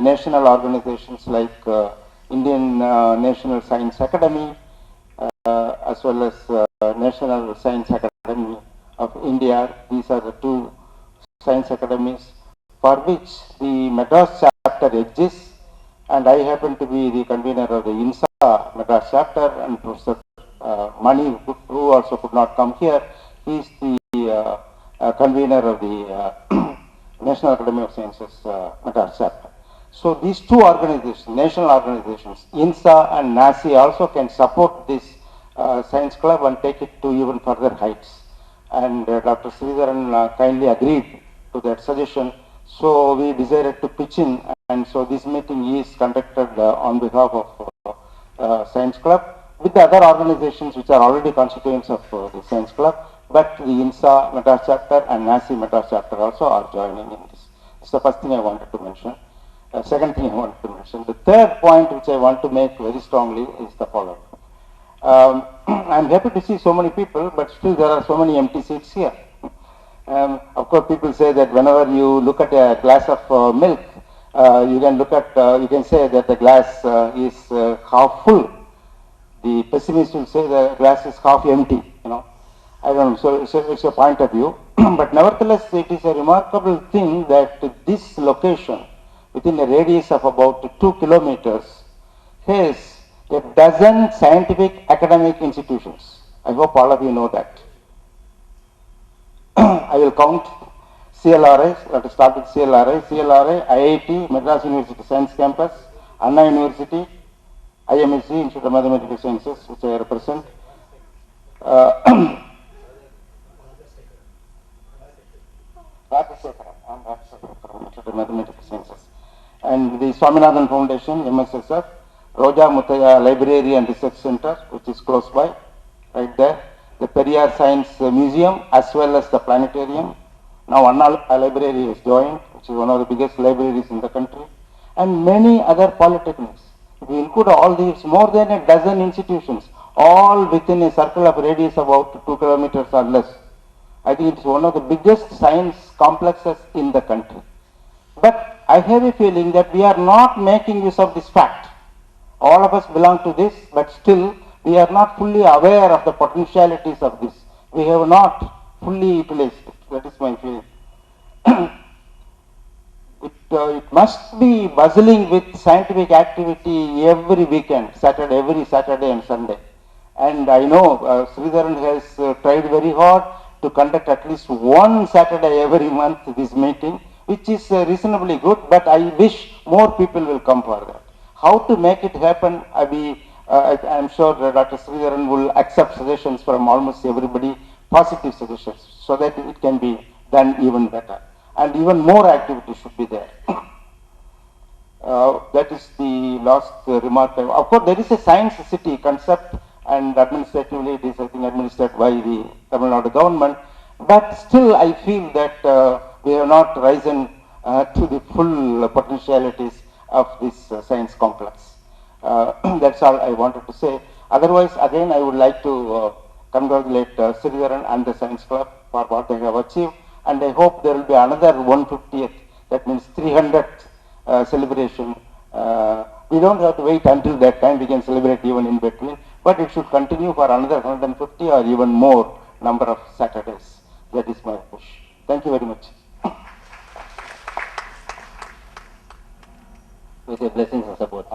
national organizations like Indian National Science Academy, as well as National Science Academy of India. These are the two science academies for which the Madras chapter exists, and I happen to be the convener of the INSA Madras chapter, and Professor Mani, who also could not come here, he is the convener of the National Academy of Sciences Madras chapter. So these two organizations, national organizations, INSA and NASI, also can support this science club and take it to even further heights. And Dr. Sridharan kindly agreed to that suggestion. So we decided to pitch in, and so this meeting is conducted on behalf of Science Club with the other organizations which are already constituents of the Science Club, but the INSA Madras chapter and NASI Madras chapter also are joining in this. This is the first thing I wanted to mention. Second thing I wanted to mention. The third point which I want to make very strongly is the following. I'm happy to see so many people, but still there are so many empty seats here. Of course, people say that whenever you look at a glass of milk, you can say that the glass is half full. The pessimist will say the glass is half empty. You know, I don't know. So it's a point of view, but nevertheless, it is a remarkable thing that this location, within a radius of about 2 kilometers, has a dozen scientific academic institutions. I hope all of you know that. I will count CLRI, let us start with CLRI, IIT, Madras University Science Campus, Anna University, IMSC, Institute of Mathematical Sciences, which I represent. Institute of Mathematical Sciences. And the Swaminathan Foundation, MSSF, Roja Muthaya Library and Research Center, which is close by, right there. The Periyar Science Museum, as well as the planetarium. Now Anna Library is joined, which is one of the biggest libraries in the country, and many other polytechnics. If you include all these, more than a dozen institutions, all within a circle of radius about 2 kilometers or less. I think it's one of the biggest science complexes in the country. But I have a feeling that we are not making use of this fact. All of us belong to this, but still we are not fully aware of the potentialities of this. We have not fully utilized it. That is my feeling. It must be bustling with scientific activity every weekend, every Saturday and Sunday. And I know Sridharan has tried very hard to conduct at least one Saturday every month this meeting, which is reasonably good, but I wish more people will come for that. How to make it happen, I'm sure Dr. Sridharan will accept suggestions from almost everybody, positive suggestions, so that it can be done even better. And even more activity should be there. That is the last remark. Of course, there is a science city concept, and administratively it is, I think, administered by the Tamil Nadu government. But still, I feel that we have not risen to the full potentialities of this science complex. That's all I wanted to say. Otherwise, again, I would like to congratulate Sridharan and the Science Club for what they have achieved. And I hope there will be another 150th, that means 300th celebration. We don't have to wait until that time, we can celebrate even in between, but it should continue for another 150 or even more number of Saturdays. That is my wish. Thank you very much. With your blessings and support.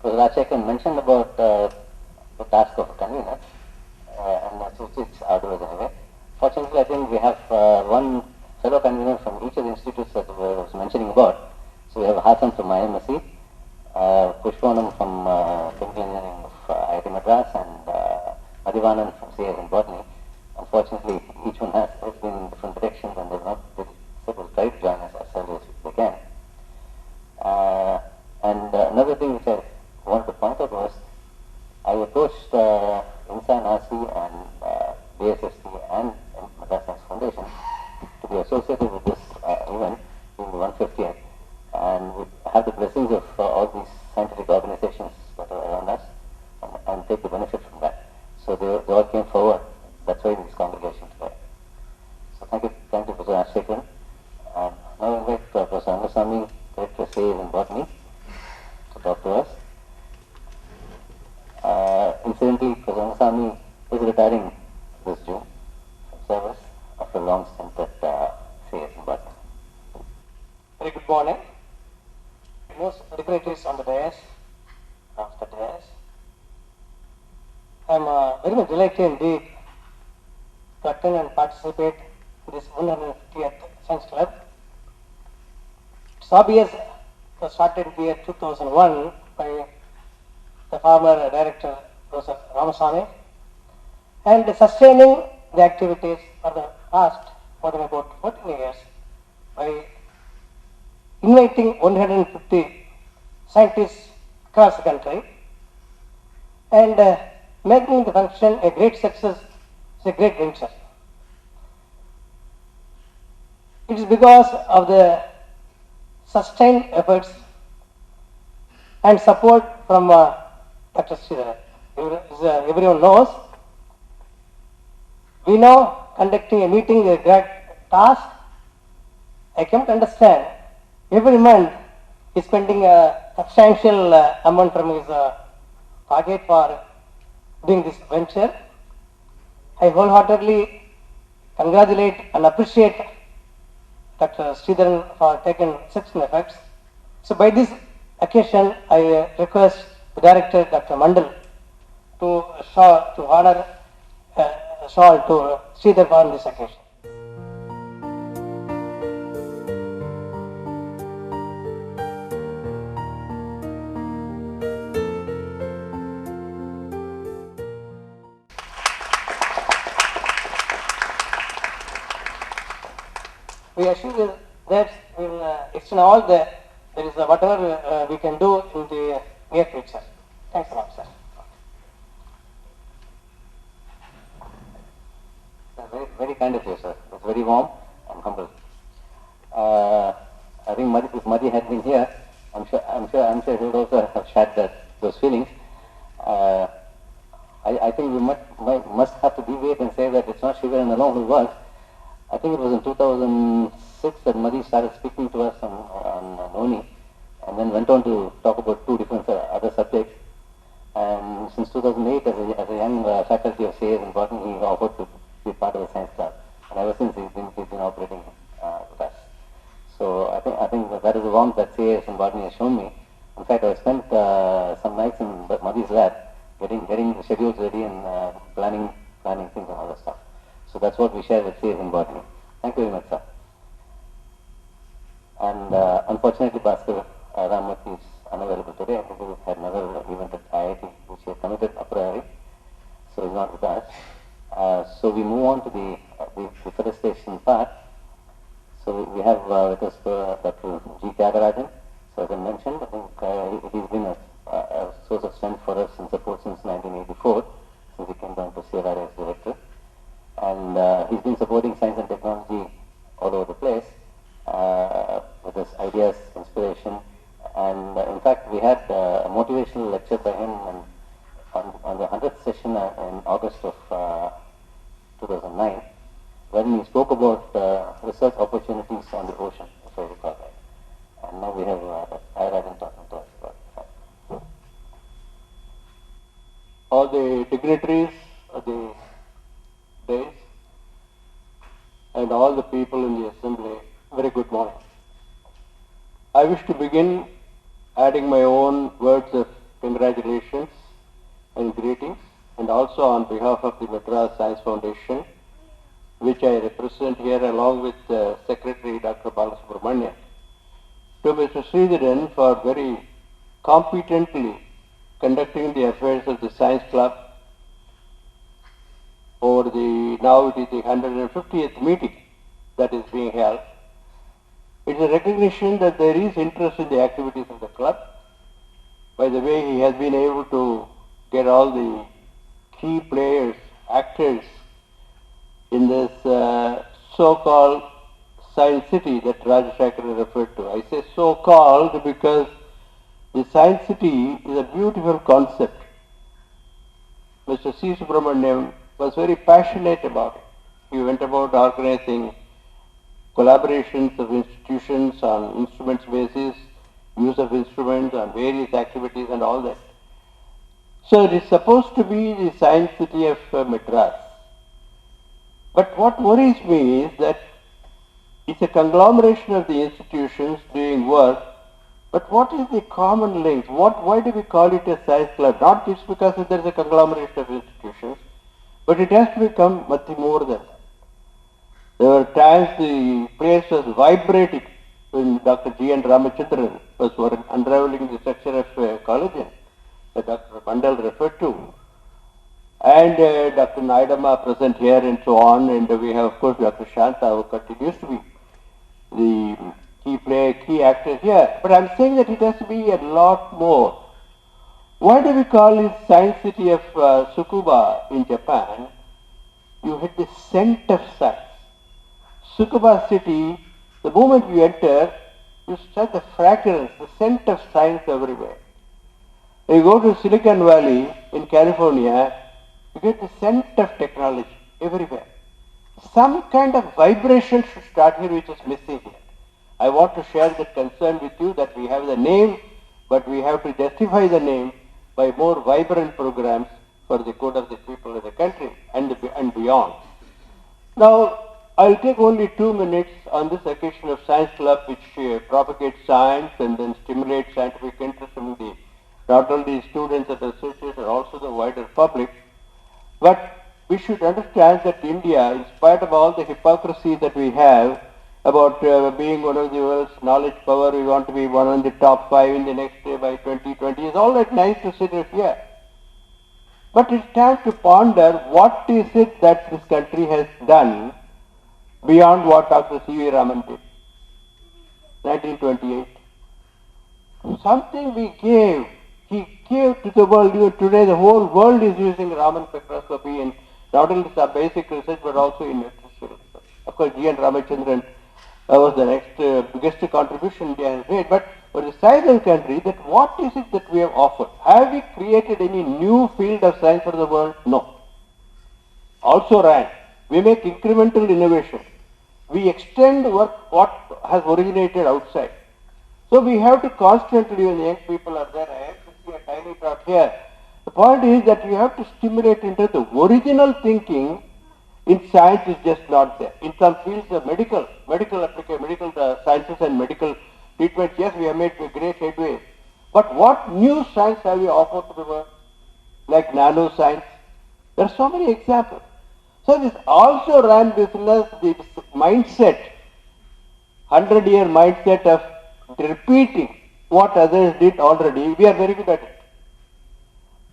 Professor Rajasekhar mentioned about the task of a convener, and it's arduous anyway. Fortunately, I think we have one fellow convener from each of the institutes that I was mentioning about. So we have Hassan from IMSC, Pushpanam from Chemical Engineering of IIT Madras, and Madhivanan from CS in Botany. Unfortunately, each one has been in different directions, and they've not been able to try to join us as early as they can. And another thing which I wanted to point out was, I approached INSA, NASI, and BSSC and Madras Science Foundation to be associated with this event in the 150th, and we have the blessings of all these scientific organizations that are around us, and take the benefit from that. So they all came forward. That's why this congregation today. So thank you, Professor Rajasekhar. Now I invite Professor Angasamy, Director of Sales in Botany, to talk to us. Incidentally, Ramasamy is retiring this June from service after a long stint at CS in Bhatt. Very good morning. Most dignitaries on the dais, off the dais. I am very much delighted indeed to attend and participate in this 150th Science Club. It's obvious it was started in the year 2001 by the former director, Professor Ramasamy, and sustaining the activities for the past more than about 14 years by inviting 150 scientists across the country and making the function a great success. It's a great venture. It is because of the sustained efforts and support from Dr. Sridharan. Everyone knows, we know conducting a meeting is a great task. I came to understand every month he is spending a substantial amount from his pocket for doing this venture. I wholeheartedly congratulate and appreciate Dr. Sridharan for taking such an effort. So by this occasion, I request the director, Dr. Mandal, to honor shawl to Sridhar on this occasion. We assure you that we will extend all there is whatever we can do in the near future. Thanks a lot, sir. Very, very kind of you, sir. It's very warm and humble. I think if Madhi had been here, I'm sure he would also have shared those feelings. I think we must have to deviate and say that it's not Sridharan alone who works. I think it was in 2006 that Madhi started speaking to us on Noni, and then went on to talk about two different other subjects. And since 2008, as a young faculty of CS in Botany, he offered to be part of the science club. And ever since he's been operating with us. So I think that is the warmth that CS in Botany has shown me. In fact, I spent some nights in Madhi's lab, getting the schedules ready and planning things and all that stuff. So that's what we share with CS in Botany. Thank you very much, sir. And unfortunately, Bhaskar Ramamurthy is unavailable today. I think we had another event at IIT, which he had committed a priori, so he's not with us. So we move on to the felicitation part. So we have with us Dr. G. Tyagarajan. So as I mentioned, I think he's been a source of strength for us and support since 1984, since he came down to CLR as director. And he's been supporting science and technology all over the place with his ideas, inspiration. And in fact, we had a motivational lecture by him on the 100th session in August of 2009, when he spoke about research opportunities on the ocean, if I recall right. And now we have Tyagarajan talking to us about that. All the dignitaries of the days and all the people in the assembly, very good morning. I wish to begin adding my own words of congratulations and greetings, and also on behalf of the Madras Science Foundation, which I represent here along with Secretary Dr. Balasubramanian, to Mr. Sridharan for very competently conducting the affairs of the Science Club over now it is the 150th meeting that is being held. It's a recognition that there is interest in the activities of the club. By the way, he has been able to get all the key players, actors in this so-called science city that Rajashekar referred to. I say so-called because the science city is a beautiful concept. Mr. C. Subramaniam was very passionate about it. He went about organizing collaborations of institutions on instruments basis use of instruments and various activities and all that. So it is supposed to be the science city of Madras. But what worries me is that it's a conglomeration of the institutions doing work, but what is the common link? Why do we call it a science club? Not just because there is a conglomeration of institutions, but it has to become much more than that. There were times the place was vibrating when Dr. G.N. Ramachandran was unraveling the structure of collagen that Dr. Mandal referred to. And Dr. Naidama present here and so on, and we have of course Dr. Shanta who continues to be the key actor here. But I'm saying that it has to be a lot more. Why do we call it Science City of Tsukuba in Japan? You hit the scent of science. Tsukuba city, the moment you enter, you start the fragrance, the scent of science everywhere. You go to Silicon Valley in California, you get the scent of technology everywhere. Some kind of vibration should start here which is missing here. I want to share that concern with you that we have the name, but we have to justify the name by more vibrant programs for the good of the people of the country and beyond. Now, I'll take only 2 minutes on this occasion of Science Club, which propagates science and then stimulates scientific interest among not only students and researchers but also the wider public. But we should understand that India, in spite of all the hypocrisy that we have about being one of the world's knowledge power, we want to be one of the top 5 in the next day by 2020. It's all that nice to sit here. But it's time to ponder what is it that this country has done beyond what Dr. C.V. Raman did. 1928. Something we gave. He gave to the world. Even today the whole world is using Raman spectroscopy in not only some basic research but also in nutrition. Of course, G.N. Ramachandran was the next biggest contribution India has made. But for the size of the country, that what is it that we have offered? Have we created any new field of science for the world? No. Also ran. We make incremental innovation. We extend what has originated outside. So we have to constantly, when the young people are there, I have to see a tiny talk here. The point is that you have to stimulate into the original thinking in science is just not there. In some fields of medical sciences and medical treatment, yes, we have made great headway. But what new science have we offered to the world? Like nanoscience. There are so many examples. So this also ran business, this mindset, 100-year mindset of repeating what others did already. We are very good at it.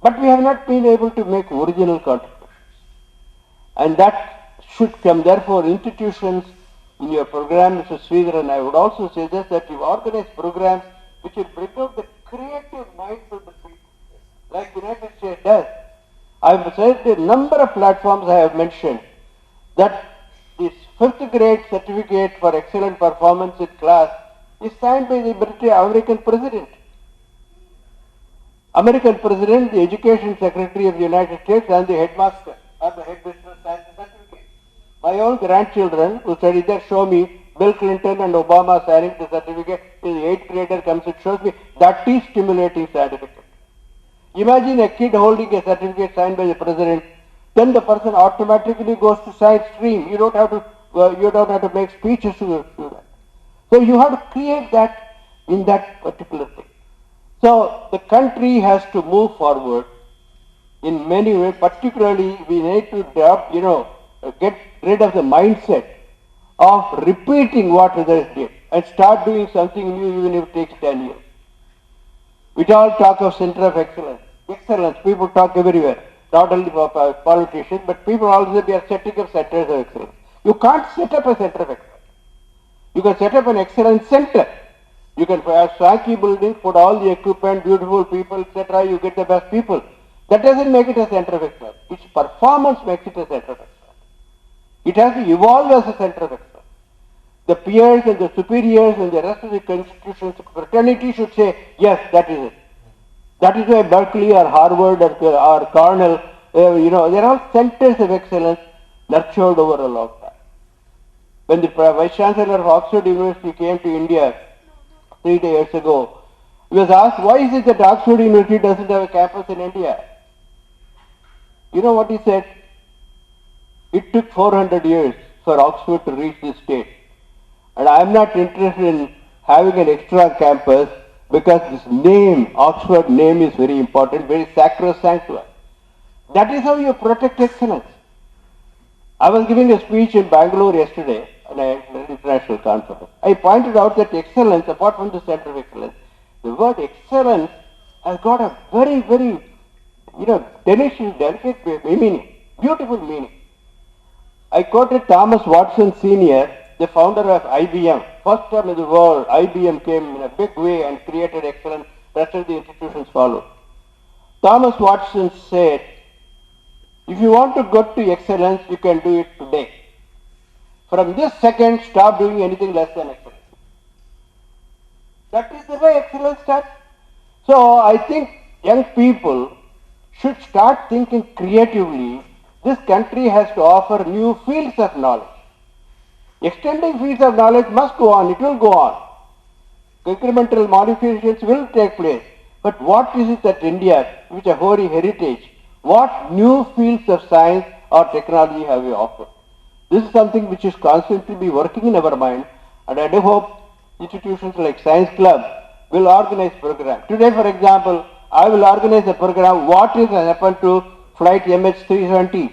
But we have not been able to make original contributions. And that should come. Therefore, institutions in your program, Mr. Sridharan, I would also suggest that you organize programs which will bring out the creative minds of the people, like the United States does. I have said a number of platforms I have mentioned that this 5th grade certificate for excellent performance in class is signed by the American President. American President, the Education Secretary of the United States and the headmaster or the headmistress signs the certificate. My own grandchildren who study there show me Bill Clinton and Obama signing the certificate. The 8th grader comes and shows me. That is stimulating scientific. Imagine a kid holding a certificate signed by the president, then the person automatically goes to science stream. You don't have to make speeches to do that. So you have to create that in that particular thing. So the country has to move forward in many ways. Particularly, we need to get rid of the mindset of repeating what others did and start doing something new, even if it takes 10 years. We all talk of center of excellence. Excellence, people talk everywhere. Not only politicians, but people also say we are setting up centers of excellence. You can't set up a center of excellence. You can set up an excellence center. You can have swanky buildings, put all the equipment, beautiful people, etc. You get the best people. That doesn't make it a center of excellence. Its performance makes it a center of excellence. It has to evolve as a center of excellence. The peers and the superiors and the rest of the constitutions, fraternity should say, yes, that is it. That is why Berkeley or Harvard or Cornell, they're all centers of excellence nurtured over a long time. When the Vice Chancellor of Oxford University came to India 3 years ago, He was asked, why is it that Oxford University doesn't have a campus in India? You know what he said? It took 400 years for Oxford to reach this state. And I am not interested in having an extra campus because this name, Oxford name, is very important, very sacrosanct one. That is how you protect excellence. I was giving a speech in Bangalore yesterday at an international conference. I pointed out that excellence, apart from the center of excellence, the word excellence has got a very, very, delicious, delicate meaning, beautiful meaning. I quoted Thomas Watson Sr., the founder of IBM. First time in the world, IBM came in a big way and created excellence. Rest of the institutions followed. Thomas Watson said, if you want to go to excellence, you can do it today. From this second, stop doing anything less than excellence. That is the way excellence starts. So I think young people should start thinking creatively. This country has to offer new fields of knowledge. Extending fields of knowledge must go on, it will go on. Incremental modifications will take place. But what is it that India, which is a hoary heritage, what new fields of science or technology have we offered? This is something which is constantly be working in our mind, and I do hope institutions like Science Club will organize programs. Today, for example, I will organize a program, what has happened to flight MH370?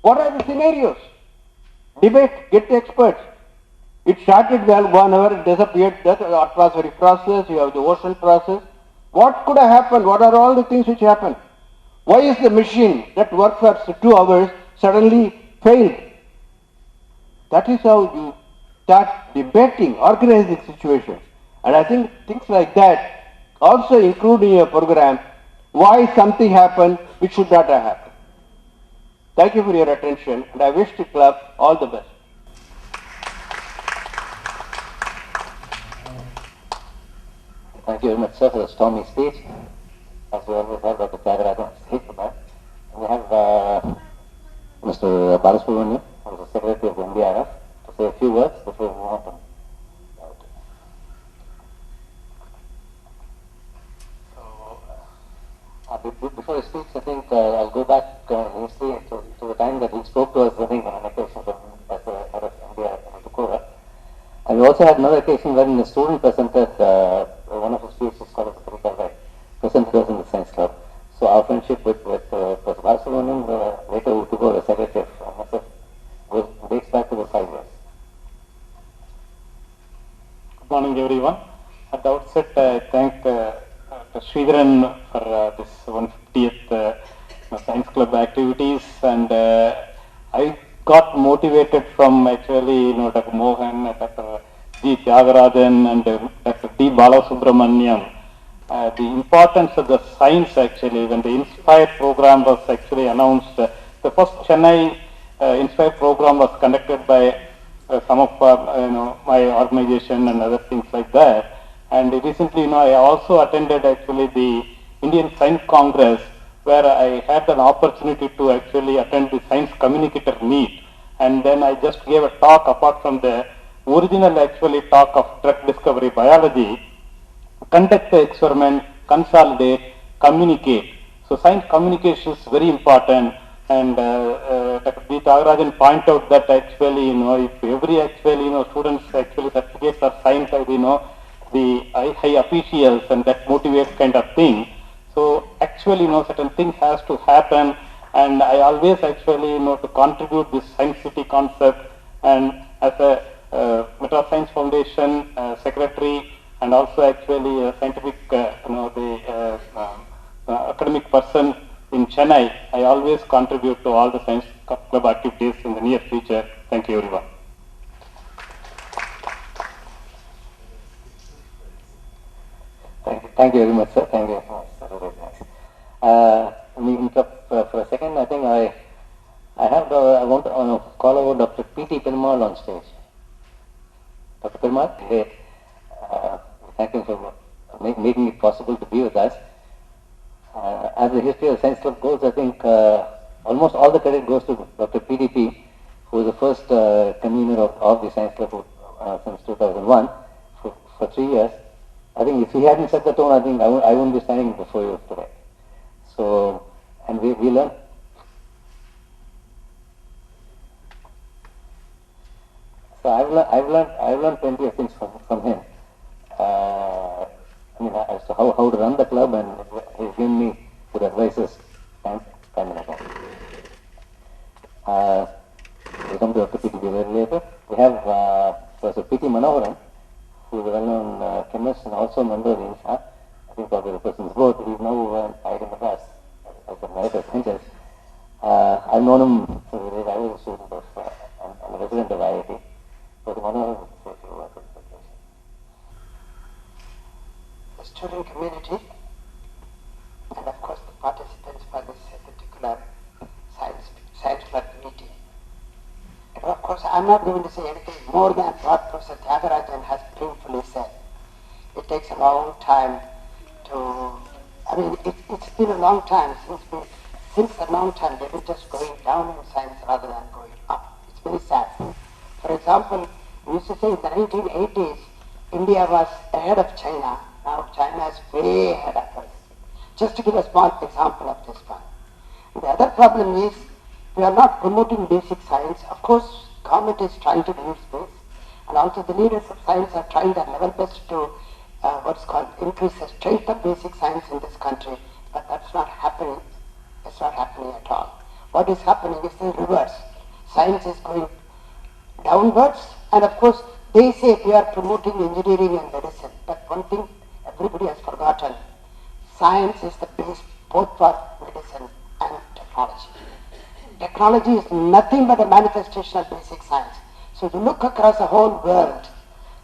What are the scenarios? Debate, get the experts. It started well, 1 hour, it disappeared, that's the atmospheric process, you have the ocean process. What could have happened? What are all the things which happened? Why is the machine that worked for 2 hours suddenly failed? That is how you start debating, organizing situations. And I think things like that also include in your program why something happened which should not have happened. Thank you for your attention, and I wish the club all the best. Thank you very much, sir, for the stormy speech. As we always have Dr. Tyagarajan on stage for that. And we have Mr. Balasubramanian, who is the Secretary of the NDRF, to say a few words before we move on to before he speaks, I think I'll go back in history to the time that he spoke to us, I think, on an occasion as the head of India in Tukura. And we also had another occasion wherein the student presented one of his PhD scholars, presented us in the Science Club. So our friendship with Professor Balasubramanian, later who took over as Secretary of NSF, dates back to the 5 years. Good morning, everyone. At the outset, I thank Dr. Sridharan for this 150th Science Club activities, and I got motivated from actually, Dr. Mohan, Dr. G. Tyagarajan, and Dr. D. Balasubramanian. The importance of the science actually, when the INSPIRE program was actually announced, the first Chennai INSPIRE program was conducted by some of my organization and other things like that. And recently, I also attended actually the Indian Science Congress, where I had an opportunity to actually attend the science communicator meet. And then I just gave a talk apart from the original actually talk of drug discovery biology. Conduct the experiment, consolidate, communicate. So science communication is very important. And Dr. D. Tyagarajan point out that actually, if every actually, students actually certificates are signed by, the high officials, and that motivates kind of thing. So actually, certain things has to happen, and I always actually, to contribute this Science City concept, and as a Meta Science Foundation secretary, and also actually a scientific, the academic person in Chennai, I always contribute to all the Science Club activities in the near future. Thank you, everyone. Thank you very much, sir. Thank you very much. Very nice. Let me interrupt for a second. I think I want to call over Dr. P.T. Perumal on stage. Dr. Perumal, great. Thank you for making it possible to be with us. As the history of the Science Club goes, I think almost all the credit goes to Dr. PDP, who was the first convener of the Science Club since 2001 for 3 years. I think if he hadn't set the tone, I think I wouldn't be standing before you today. So, and we learn. So I've learned plenty of things from him. I mean, as to how to run the club, and he's given me good advices time and again. We'll come to PTB very later. We have Professor P.T. Manoharan, who is a well-known chemist and also a member of the INSA. I think probably represents both. He's now hired in Madras as a Emeritus Ventures. I've known him for the days I was a student of, and a resident of IIT. So the Manoharan will say a few words of introduction. The student community, and of course the participants for this particular science club meeting. And of course, I'm not going to say anything more than what Professor Tyagarajan has painfully said. It takes a long time to, I mean, it's been a long time since a long time they've been just going down in science rather than going up. It's very sad. For example, we used to say in the 1980s, India was ahead of China. Now China is way ahead of us. Just to give a small example of this one. The other problem is we are not promoting basic science. Of course, government is trying to do this, and also the leaders of science are trying their level best to what's called increase the strength of basic science in this country, but that's not happening. It's not happening at all. What is happening is the reverse. Science is going downwards, and of course they say we are promoting engineering and medicine, but one thing everybody has forgotten, science is the base both for medicine and technology. Technology is nothing but a manifestation of basic science. So if you look across the whole world,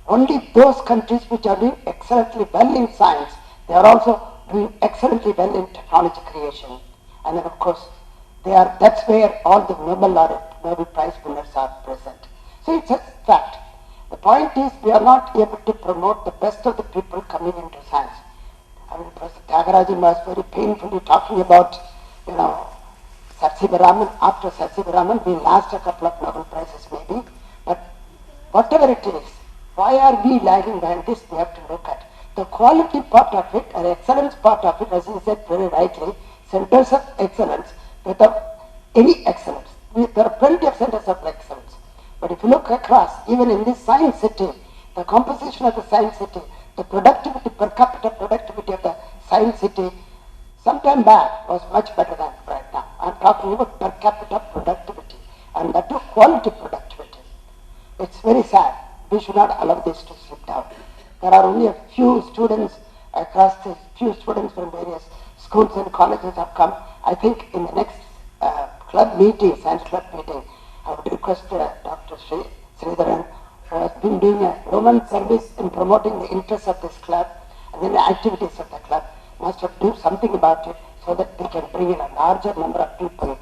only those countries which are doing excellently well in science, they are also doing excellently well in technology creation. And then of course, that's where all the Nobel Prize winners are present. So it's a fact. The point is we are not able to promote the best of the people coming into science. I mean, Professor Tyagarajan was very painfully talking about, Sir C.V. Raman. After Sir C.V. Raman, we lost a couple of Nobel Prizes maybe, but whatever it is, why are we lagging behind this? We have to look at the quality part of it and excellence part of it, as you said very rightly, centers of excellence without any excellence. There are plenty of centers of excellence. But if you look across, even in this science city, the composition of the science city, the productivity, per capita productivity of the science city, sometime back was much better than right now. I'm talking about per capita productivity, and that too quality productivity. It's very sad. We should not allow this to slip down. There are only a few students across the few students from various schools and colleges have come. I think in the next club meeting, science club meeting, I would request Dr. Sridharan, who has been doing a Roman service in promoting the interests of this club and then the activities of the club, must have do something about it so that they can bring in a larger number of people.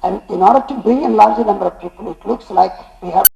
And in order to bring in a larger number of people, it looks like we have